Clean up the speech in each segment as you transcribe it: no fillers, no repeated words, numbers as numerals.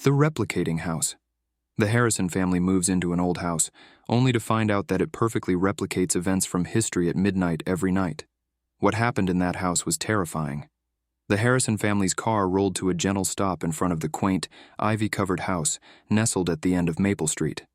The replicating house. The Harrison family moves into an old house, only to find out that it perfectly replicates events from history at midnight every night. What happened in that house was terrifying. The Harrison family's car rolled to a gentle stop in front of the quaint, ivy-covered house nestled at the end of Maple Street.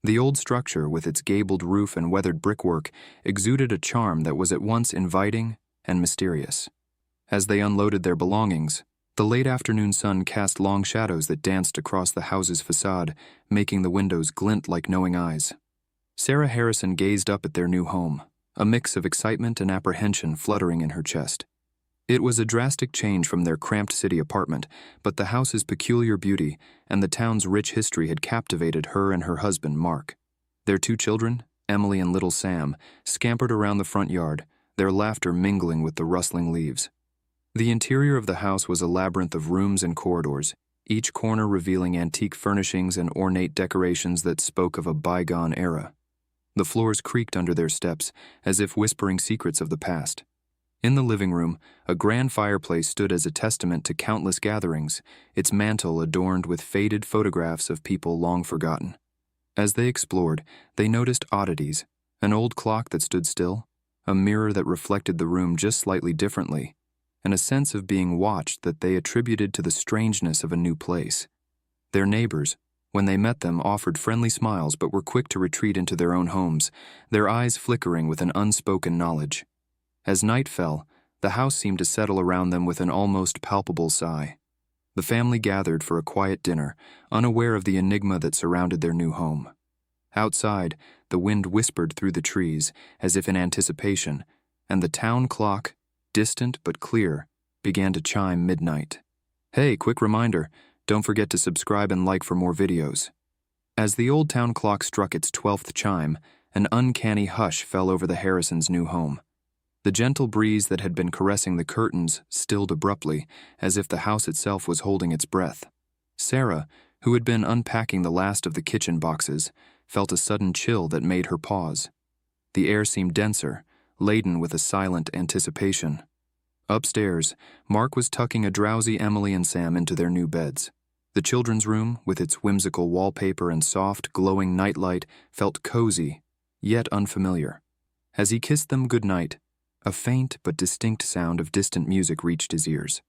The old structure, with its gabled roof and weathered brickwork, exuded a charm that was at once inviting and mysterious. As they unloaded their belongings, the late afternoon sun cast long shadows that danced across the house's facade, making the windows glint like knowing eyes. Sarah Harrison gazed up at their new home, a mix of excitement and apprehension fluttering in her chest. It was a drastic change from their cramped city apartment, but the house's peculiar beauty and the town's rich history had captivated her and her husband, Mark. Their two children, Emily and little Sam, scampered around the front yard, their laughter mingling with the rustling leaves. The interior of the house was a labyrinth of rooms and corridors, each corner revealing antique furnishings and ornate decorations that spoke of a bygone era. The floors creaked under their steps, as if whispering secrets of the past. In the living room, a grand fireplace stood as a testament to countless gatherings, its mantel adorned with faded photographs of people long forgotten. As they explored, they noticed oddities: an old clock that stood still, a mirror that reflected the room just slightly differently, and a sense of being watched that they attributed to the strangeness of a new place. Their neighbors, when they met them, offered friendly smiles but were quick to retreat into their own homes, their eyes flickering with an unspoken knowledge. As night fell, the house seemed to settle around them with an almost palpable sigh. The family gathered for a quiet dinner, unaware of the enigma that surrounded their new home. Outside, the wind whispered through the trees, as if in anticipation, and the town clock, distant but clear, began to chime midnight. Hey, quick reminder, don't forget to subscribe and like for more videos. As the old town clock struck its 12th chime, an uncanny hush fell over the Harrisons' new home. The gentle breeze that had been caressing the curtains stilled abruptly, as if the house itself was holding its breath. Sarah, who had been unpacking the last of the kitchen boxes, felt a sudden chill that made her pause. The air seemed denser, laden with a silent anticipation. Upstairs, Mark was tucking a drowsy Emily and Sam into their new beds. The children's room, with its whimsical wallpaper and soft, glowing nightlight, felt cozy, yet unfamiliar. As he kissed them goodnight, a faint but distinct sound of distant music reached his ears.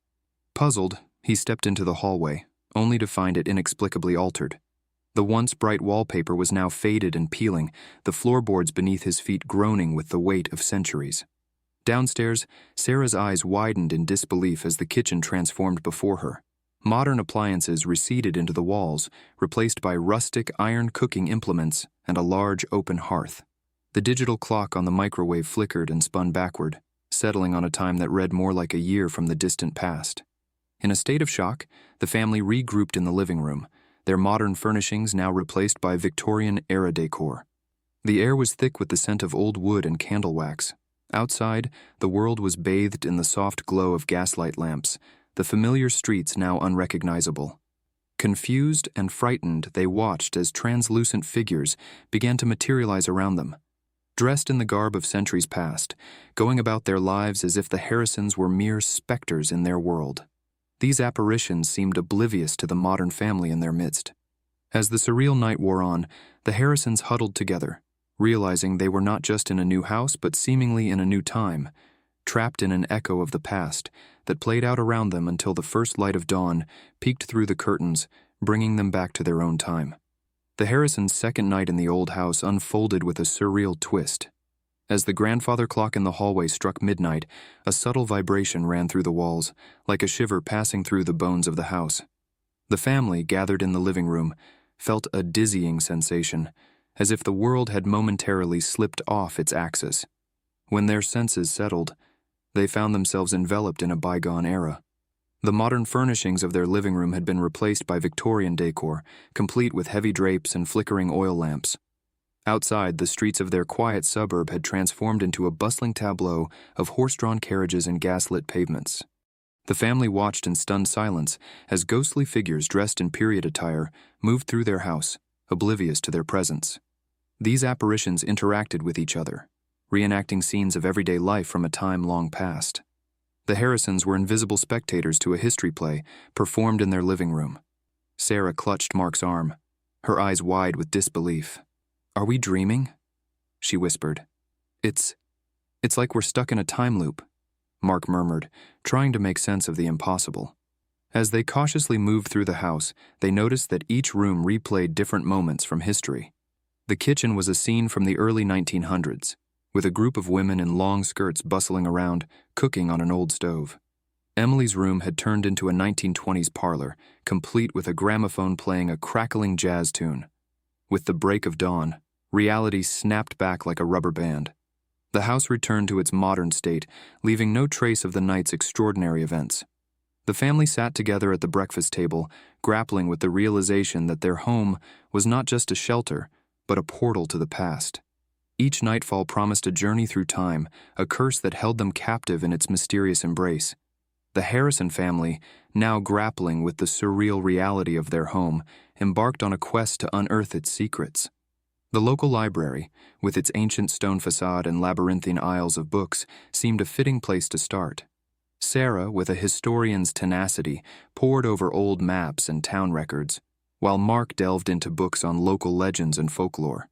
Puzzled, he stepped into the hallway, only to find it inexplicably altered. The once bright wallpaper was now faded and peeling, the floorboards beneath his feet groaning with the weight of centuries. Downstairs, Sarah's eyes widened in disbelief as the kitchen transformed before her. Modern appliances receded into the walls, replaced by rustic iron cooking implements and a large open hearth. The digital clock on the microwave flickered and spun backward, settling on a time that read more like a year from the distant past. In a state of shock, the family regrouped in the living room, their modern furnishings now replaced by Victorian-era decor. The air was thick with the scent of old wood and candle wax. Outside, the world was bathed in the soft glow of gaslight lamps, the familiar streets now unrecognizable. Confused and frightened, they watched as translucent figures began to materialize around them. Dressed in the garb of centuries past, going about their lives as if the Harrisons were mere specters in their world. These apparitions seemed oblivious to the modern family in their midst. As the surreal night wore on, the Harrisons huddled together, realizing they were not just in a new house but seemingly in a new time, trapped in an echo of the past that played out around them until the first light of dawn peeked through the curtains, bringing them back to their own time. The Harrisons' second night in the old house unfolded with a surreal twist. As the grandfather clock in the hallway struck midnight, a subtle vibration ran through the walls, like a shiver passing through the bones of the house. The family, gathered in the living room, felt a dizzying sensation, as if the world had momentarily slipped off its axis. When their senses settled, they found themselves enveloped in a bygone era. The modern furnishings of their living room had been replaced by Victorian decor, complete with heavy drapes and flickering oil lamps. Outside, the streets of their quiet suburb had transformed into a bustling tableau of horse-drawn carriages and gaslit pavements. The family watched in stunned silence as ghostly figures dressed in period attire moved through their house, oblivious to their presence. These apparitions interacted with each other, reenacting scenes of everyday life from a time long past. The Harrisons were invisible spectators to a history play performed in their living room. Sarah clutched Mark's arm, her eyes wide with disbelief. "Are we dreaming?" she whispered. It's like we're stuck in a time loop," Mark murmured, trying to make sense of the impossible. As they cautiously moved through the house, they noticed that each room replayed different moments from history. The kitchen was a scene from the early 1900s, with a group of women in long skirts bustling around, cooking on an old stove. Emily's room had turned into a 1920s parlor, complete with a gramophone playing a crackling jazz tune. With the break of dawn, reality snapped back like a rubber band. The house returned to its modern state, leaving no trace of the night's extraordinary events. The family sat together at the breakfast table, grappling with the realization that their home was not just a shelter, but a portal to the past. Each nightfall promised a journey through time, a curse that held them captive in its mysterious embrace. The Harrison family, now grappling with the surreal reality of their home, embarked on a quest to unearth its secrets. The local library, with its ancient stone facade and labyrinthine aisles of books, seemed a fitting place to start. Sarah, with a historian's tenacity, pored over old maps and town records, while Mark delved into books on local legends and folklore.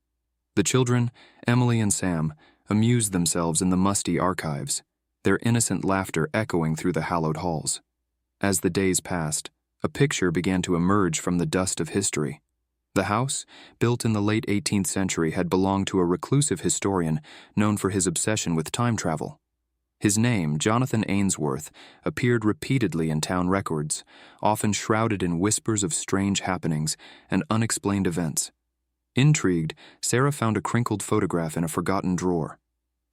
The children, Emily and Sam, amused themselves in the musty archives, their innocent laughter echoing through the hallowed halls. As the days passed, a picture began to emerge from the dust of history. The house, built in the late 18th century, had belonged to a reclusive historian known for his obsession with time travel. His name, Jonathan Ainsworth, appeared repeatedly in town records, often shrouded in whispers of strange happenings and unexplained events. Intrigued, Sarah found a crinkled photograph in a forgotten drawer.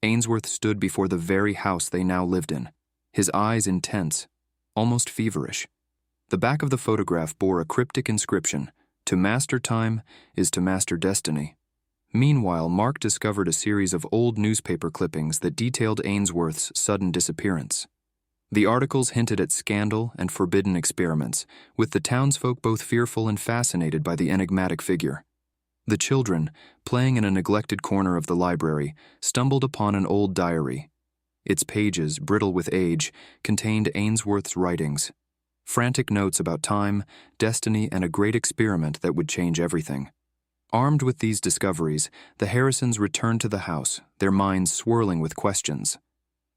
Ainsworth stood before the very house they now lived in, his eyes intense, almost feverish. The back of the photograph bore a cryptic inscription: "To master time is to master destiny." Meanwhile, Mark discovered a series of old newspaper clippings that detailed Ainsworth's sudden disappearance. The articles hinted at scandal and forbidden experiments, with the townsfolk both fearful and fascinated by the enigmatic figure. The children, playing in a neglected corner of the library, stumbled upon an old diary. Its pages, brittle with age, contained Ainsworth's writings. Frantic notes about time, destiny, and a great experiment that would change everything. Armed with these discoveries, the Harrisons returned to the house, their minds swirling with questions.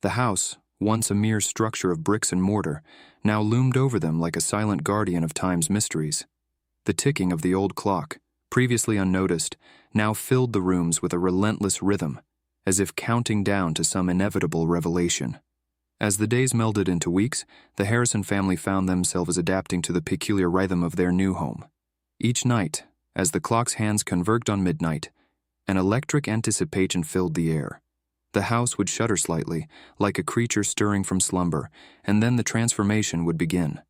The house, once a mere structure of bricks and mortar, now loomed over them like a silent guardian of time's mysteries. The ticking of the old clock, previously unnoticed, now filled the rooms with a relentless rhythm, as if counting down to some inevitable revelation. As the days melded into weeks, the Harrison family found themselves adapting to the peculiar rhythm of their new home. Each night, as the clock's hands converged on midnight, an electric anticipation filled the air. The house would shudder slightly, like a creature stirring from slumber, and then the transformation would begin.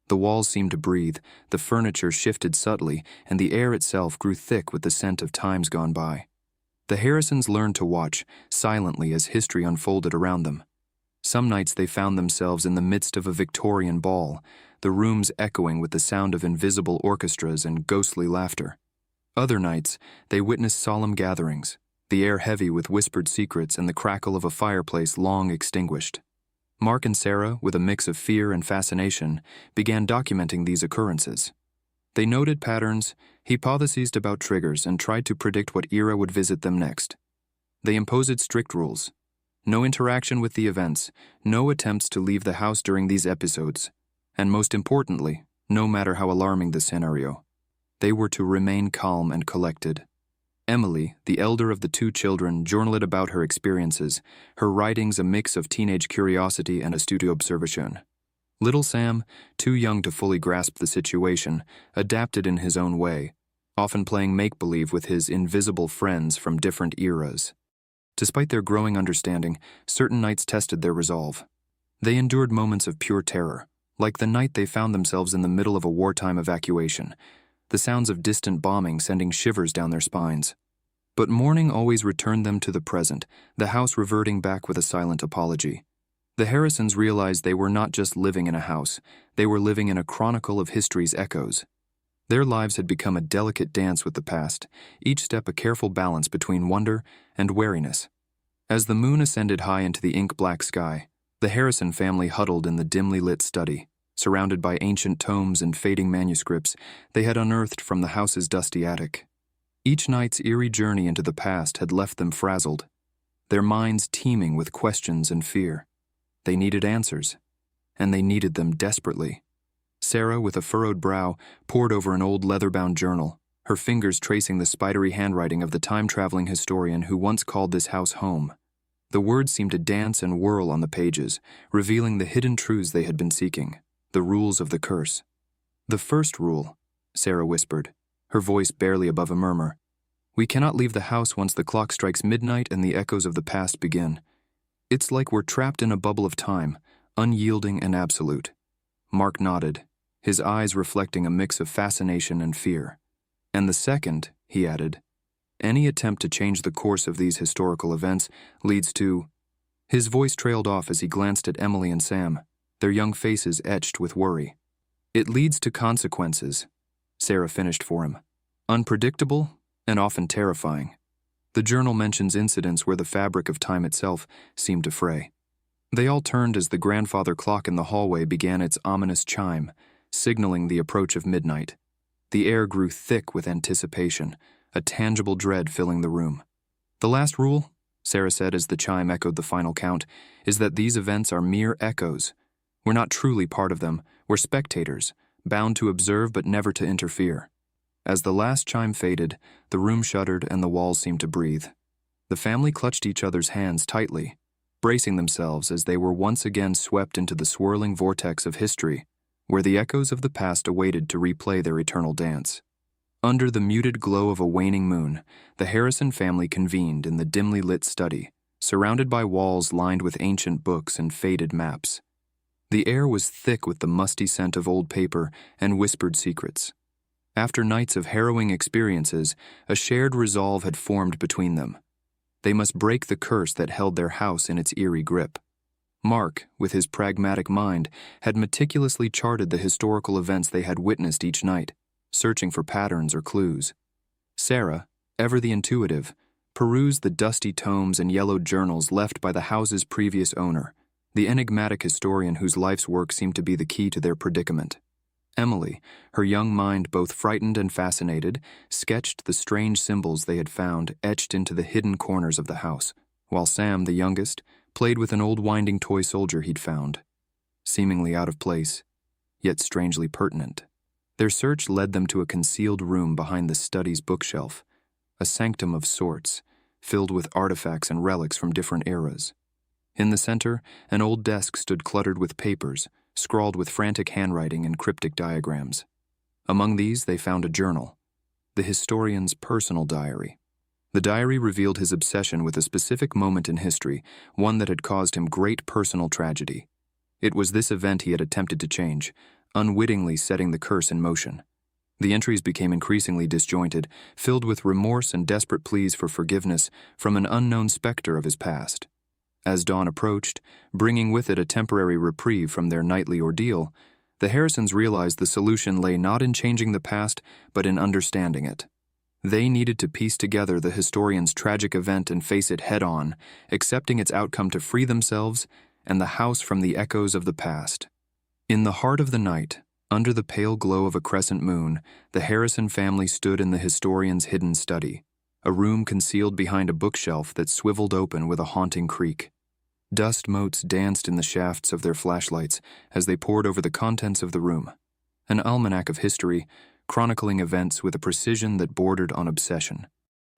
The walls seemed to breathe, the furniture shifted subtly, and the air itself grew thick with the scent of times gone by. The Harrisons learned to watch, silently as history unfolded around them. Some nights they found themselves in the midst of a Victorian ball, the rooms echoing with the sound of invisible orchestras and ghostly laughter. Other nights, they witnessed solemn gatherings, the air heavy with whispered secrets and the crackle of a fireplace long extinguished. Mark and Sarah, with a mix of fear and fascination, began documenting these occurrences. They noted patterns, hypothesized about triggers, and tried to predict what era would visit them next. They imposed strict rules. No interaction with the events, no attempts to leave the house during these episodes, and most importantly, no matter how alarming the scenario, they were to remain calm and collected. Emily, the elder of the two children, journaled about her experiences, her writings a mix of teenage curiosity and astute observation. Little Sam, too young to fully grasp the situation, adapted in his own way, often playing make-believe with his invisible friends from different eras. Despite their growing understanding, certain nights tested their resolve. They endured moments of pure terror, like the night they found themselves in the middle of a wartime evacuation, the sounds of distant bombing sending shivers down their spines. But morning always returned them to the present, the house reverting back with a silent apology. The Harrisons realized they were not just living in a house, they were living in a chronicle of history's echoes. Their lives had become a delicate dance with the past, each step a careful balance between wonder and wariness. As the moon ascended high into the ink-black sky, the Harrison family huddled in the dimly lit study, Surrounded by ancient tomes and fading manuscripts they had unearthed from the house's dusty attic. Each night's eerie journey into the past had left them frazzled, their minds teeming with questions and fear. They needed answers, and they needed them desperately. Sarah, with a furrowed brow, pored over an old leather-bound journal, her fingers tracing the spidery handwriting of the time-traveling historian who once called this house home. The words seemed to dance and whirl on the pages, revealing the hidden truths they had been seeking, the rules of the curse. "The first rule," Sarah whispered, her voice barely above a murmur. "We cannot leave the house once the clock strikes midnight and the echoes of the past begin. It's like we're trapped in a bubble of time, unyielding and absolute." Mark nodded, his eyes reflecting a mix of fascination and fear. "And the second," he added, "any attempt to change the course of these historical events leads to—" His voice trailed off as he glanced at Emily and Sam, their young faces etched with worry. "It leads to consequences," Sarah finished for him. "Unpredictable and often terrifying. The journal mentions incidents where the fabric of time itself seemed to fray." They all turned as the grandfather clock in the hallway began its ominous chime, signaling the approach of midnight. The air grew thick with anticipation, a tangible dread filling the room. "The last rule," Sarah said as the chime echoed the final count, "is that these events are mere echoes. We're not truly part of them. We're spectators, bound to observe but never to interfere." As the last chime faded, the room shuddered and the walls seemed to breathe. The family clutched each other's hands tightly, bracing themselves as they were once again swept into the swirling vortex of history, where the echoes of the past awaited to replay their eternal dance. Under the muted glow of a waning moon, the Harrison family convened in the dimly lit study, surrounded by walls lined with ancient books and faded maps. The air was thick with the musty scent of old paper and whispered secrets. After nights of harrowing experiences, a shared resolve had formed between them. They must break the curse that held their house in its eerie grip. Mark, with his pragmatic mind, had meticulously charted the historical events they had witnessed each night, searching for patterns or clues. Sarah, ever the intuitive, perused the dusty tomes and yellowed journals left by the house's previous owner, the enigmatic historian whose life's work seemed to be the key to their predicament. Emily, her young mind both frightened and fascinated, sketched the strange symbols they had found etched into the hidden corners of the house, while Sam, the youngest, played with an old winding toy soldier he'd found, seemingly out of place, yet strangely pertinent. Their search led them to a concealed room behind the study's bookshelf, a sanctum of sorts, filled with artifacts and relics from different eras. In the center, an old desk stood cluttered with papers, scrawled with frantic handwriting and cryptic diagrams. Among these, they found a journal, the historian's personal diary. The diary revealed his obsession with a specific moment in history, one that had caused him great personal tragedy. It was this event he had attempted to change, unwittingly setting the curse in motion. The entries became increasingly disjointed, filled with remorse and desperate pleas for forgiveness from an unknown specter of his past. As dawn approached, bringing with it a temporary reprieve from their nightly ordeal, the Harrisons realized the solution lay not in changing the past, but in understanding it. They needed to piece together the historian's tragic event and face it head-on, accepting its outcome to free themselves and the house from the echoes of the past. In the heart of the night, under the pale glow of a crescent moon, the Harrison family stood in the historian's hidden study, a room concealed behind a bookshelf that swiveled open with a haunting creak. Dust motes danced in the shafts of their flashlights as they pored over the contents of the room, an almanac of history, chronicling events with a precision that bordered on obsession.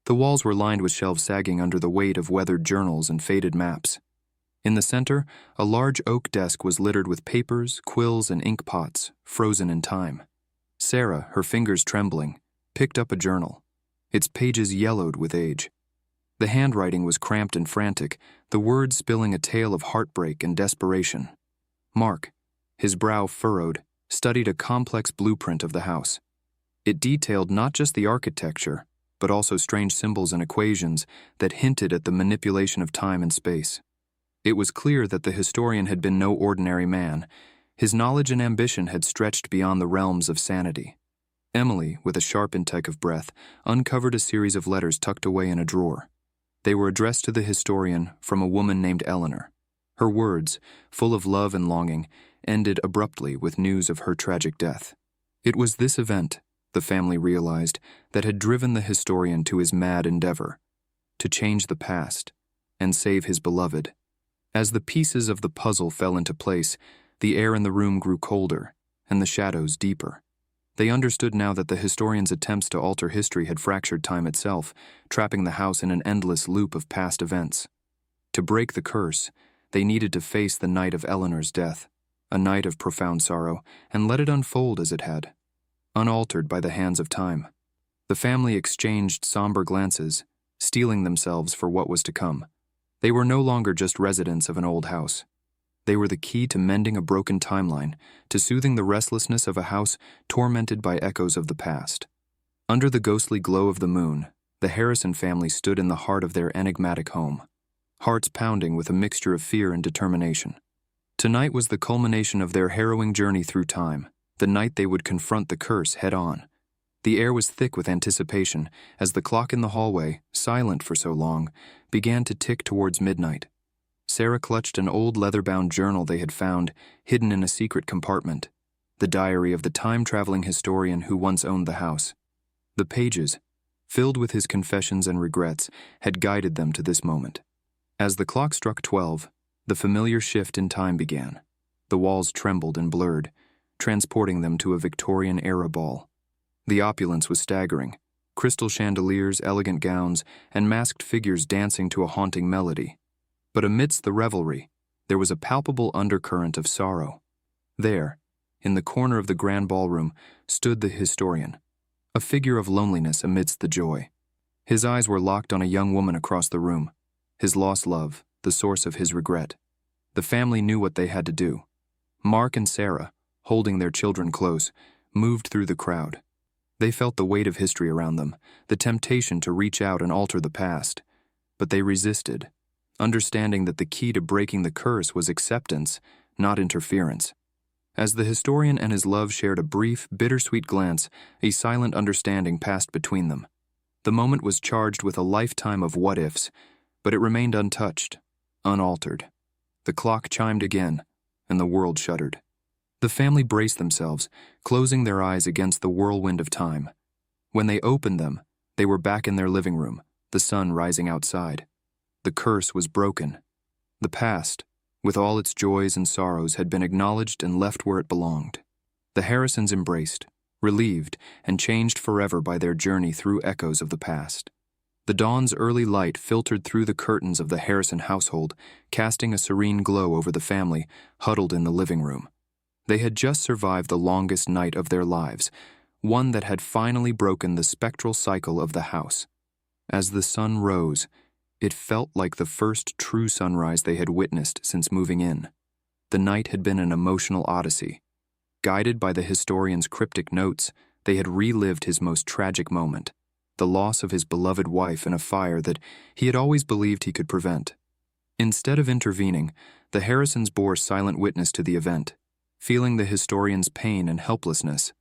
The walls were lined with shelves sagging under the weight of weathered journals and faded maps. In the center, a large oak desk was littered with papers, quills, and ink pots, frozen in time. Sarah, her fingers trembling, picked up a journal, its pages yellowed with age. The handwriting was cramped and frantic, the words spilling a tale of heartbreak and desperation. Mark, his brow furrowed, studied a complex blueprint of the house. It detailed not just the architecture, but also strange symbols and equations that hinted at the manipulation of time and space. It was clear that the historian had been no ordinary man. His knowledge and ambition had stretched beyond the realms of sanity. Emily, with a sharp intake of breath, uncovered a series of letters tucked away in a drawer. They were addressed to the historian from a woman named Eleanor. Her words, full of love and longing, ended abruptly with news of her tragic death. It was this event, the family realized, that had driven the historian to his mad endeavor, to change the past and save his beloved. As the pieces of the puzzle fell into place, the air in the room grew colder and the shadows deeper. They understood now that the historian's attempts to alter history had fractured time itself, trapping the house in an endless loop of past events. To break the curse, they needed to face the night of Eleanor's death, a night of profound sorrow, and let it unfold as it had, unaltered by the hands of time. The family exchanged somber glances, steeling themselves for what was to come. They were no longer just residents of an old house. They were the key to mending a broken timeline, to soothing the restlessness of a house tormented by echoes of the past. Under the ghostly glow of the moon, the Harrison family stood in the heart of their enigmatic home, hearts pounding with a mixture of fear and determination. Tonight was the culmination of their harrowing journey through time, the night they would confront the curse head-on. The air was thick with anticipation as the clock in the hallway, silent for so long, began to tick towards midnight. Sarah clutched an old leather-bound journal they had found, hidden in a secret compartment, the diary of the time-traveling historian who once owned the house. The pages, filled with his confessions and regrets, had guided them to this moment. As the clock struck 12, the familiar shift in time began. The walls trembled and blurred, transporting them to a Victorian-era ball. The opulence was staggering, crystal chandeliers, elegant gowns, and masked figures dancing to a haunting melody. But amidst the revelry, there was a palpable undercurrent of sorrow. There, in the corner of the grand ballroom, stood the historian, a figure of loneliness amidst the joy. His eyes were locked on a young woman across the room, his lost love, the source of his regret. The family knew what they had to do. Mark and Sarah, holding their children close, moved through the crowd. They felt the weight of history around them, the temptation to reach out and alter the past. But they resisted, understanding that the key to breaking the curse was acceptance, not interference. As the historian and his love shared a brief, bittersweet glance, a silent understanding passed between them. The moment was charged with a lifetime of what-ifs, but it remained untouched, unaltered. The clock chimed again, and the world shuddered. The family braced themselves, closing their eyes against the whirlwind of time. When they opened them, they were back in their living room, the sun rising outside. The curse was broken. The past, with all its joys and sorrows, had been acknowledged and left where it belonged. The Harrisons embraced, relieved, and changed forever by their journey through echoes of the past. The dawn's early light filtered through the curtains of the Harrison household, casting a serene glow over the family huddled in the living room. They had just survived the longest night of their lives, one that had finally broken the spectral cycle of the house. As the sun rose, it felt like the first true sunrise they had witnessed since moving in. The night had been an emotional odyssey. Guided by the historian's cryptic notes, they had relived his most tragic moment, the loss of his beloved wife in a fire that he had always believed he could prevent. Instead of intervening, the Harrisons bore silent witness to the event, feeling the historian's pain and helplessness.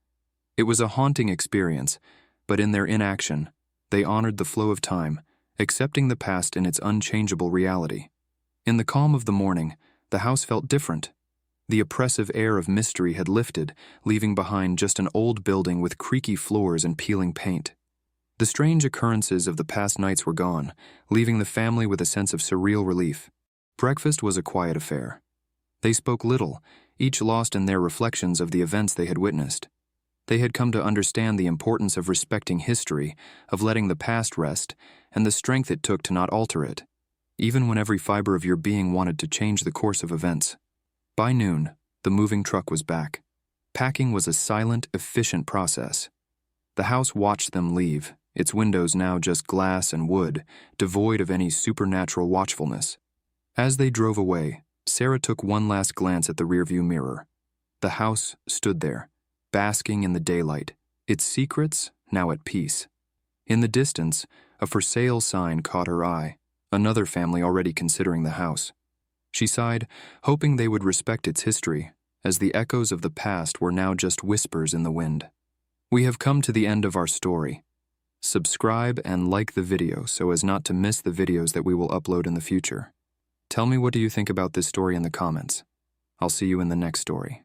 It was a haunting experience, but in their inaction, they honored the flow of time, accepting the past in its unchangeable reality. In the calm of the morning, the house felt different. The oppressive air of mystery had lifted, leaving behind just an old building with creaky floors and peeling paint. The strange occurrences of the past nights were gone, leaving the family with a sense of surreal relief. Breakfast was a quiet affair. They spoke little, each lost in their reflections of the events they had witnessed. They had come to understand the importance of respecting history, of letting the past rest, and the strength it took to not alter it, even when every fiber of your being wanted to change the course of events. By noon, the moving truck was back. Packing was a silent, efficient process. The house watched them leave, its windows now just glass and wood, devoid of any supernatural watchfulness. As they drove away, Sarah took one last glance at the rearview mirror. The house stood there, basking in the daylight, its secrets now at peace. In the distance, a for sale sign caught her eye, another family already considering the house. She sighed, hoping they would respect its history, as the echoes of the past were now just whispers in the wind. We have come to the end of our story. Subscribe and like the video so as not to miss the videos that we will upload in the future. Tell me, what do you think about this story in the comments? I'll see you in the next story.